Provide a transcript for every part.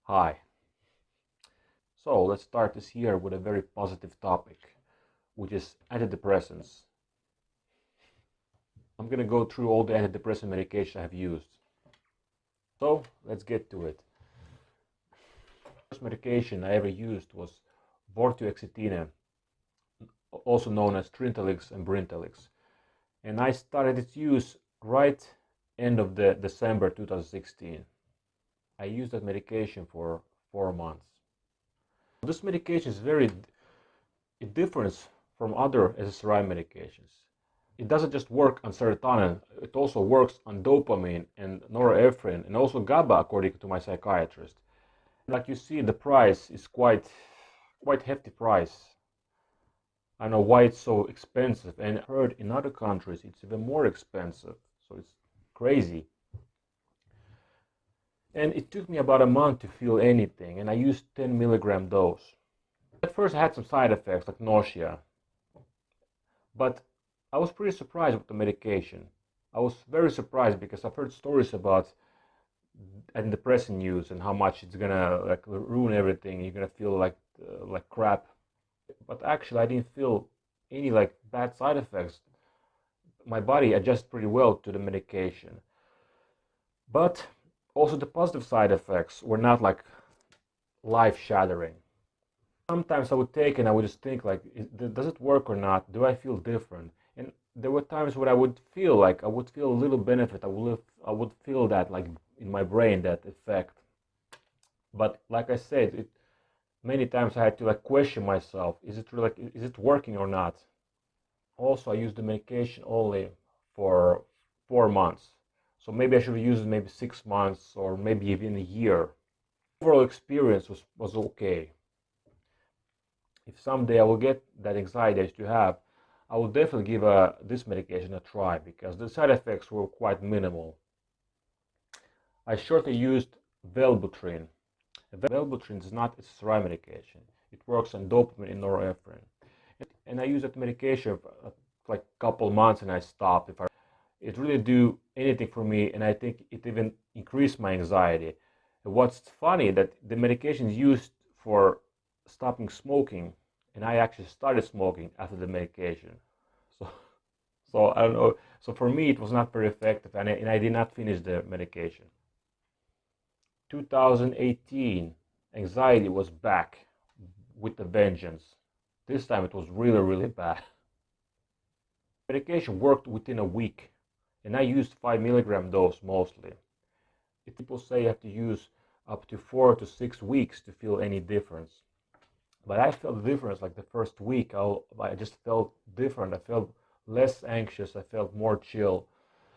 Hi. So let's start this year with a very positive topic, which is antidepressants. I'm going to go through all the antidepressant medication I have used. So let's get to it. The first medication I ever used was Vortioxetine, also known as Trintellix and Brintellix. And I started its use right end of the December 2016. I used that medication for 4 months. This medication is very different from other SSRI medications. It doesn't just work on serotonin, it also works on dopamine and norepinephrine and also GABA, according to my psychiatrist. Like you see, the price is quite hefty price. I don't know why it's so expensive, and I heard in other countries it's even more expensive, so it's crazy. And it took me about a month to feel anything, and I used 10 milligram dose. At first I had some side effects like nausea, but I was pretty surprised with the medication. I was very surprised because I've heard stories about antidepressant use and how much it's gonna ruin everything. You're gonna feel like crap. But actually I didn't feel any bad side effects. My body adjusts pretty well to the medication. But also the positive side effects were not life-shattering. Sometimes I would take and I would just think does it work or not? Do I feel different? And there were times when I would feel a little benefit. I would feel that in my brain, that effect. But like I said, many times I had to question myself, is it working or not? Also, I used the medication only for 4 months. So maybe I should have used it maybe 6 months or maybe even a year. Overall experience was okay. If someday I will get that anxiety I used to have, I will definitely give this medication a try because the side effects were quite minimal. I shortly used Wellbutrin. Wellbutrin is not a SSRI medication. It works on dopamine and norepinephrine. And I used that medication for a couple months and I stopped. It really do anything for me, and I think it even increased my anxiety. And what's funny that the medication is used for stopping smoking, and I actually started smoking after the medication. So I don't know. So for me, it was not very effective, and I did not finish the medication. 2018, anxiety was back with a vengeance. This time it was really, really bad. Medication worked within a week, and I used 5 milligram dose mostly. People say you have to use up to 4 to 6 weeks to feel any difference. But I felt the difference the first week. I just felt different. I felt less anxious. I felt more chill.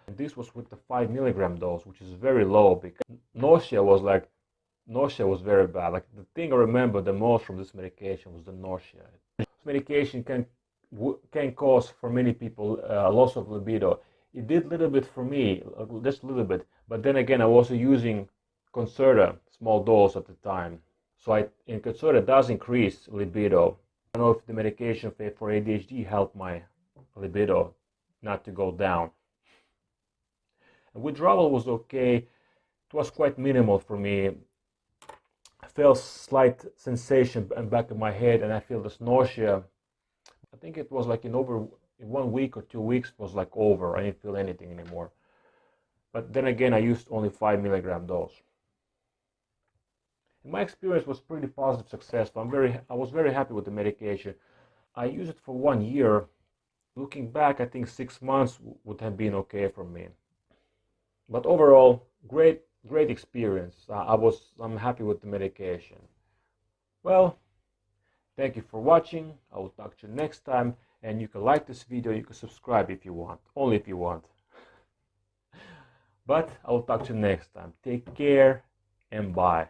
And this was with the 5 milligram dose, which is very low because nausea was very bad. The thing I remember the most from this medication was the nausea. This medication can cause for many people loss of libido. It did a little bit for me, just a little bit. But then again, I was also using Concerta, small dose at the time. So in Concerta does increase libido. I don't know if the medication for ADHD helped my libido not to go down. And withdrawal was okay. It was quite minimal for me. I felt slight sensation in the back of my head, and I feel this nausea. I think it was in 1 week or 2 weeks it was over. I didn't feel anything anymore. But then again, I used only 5 milligram dose. And my experience was pretty positive, successful. I was very happy with the medication. I used it for 1 year. Looking back, I think 6 months would have been okay for me. But overall, great experience. I'm happy with the medication. Well, thank you for watching. I will talk to you next time. And you can like this video, you can subscribe if you want, only if you want. But I will talk to you next time. Take care and bye.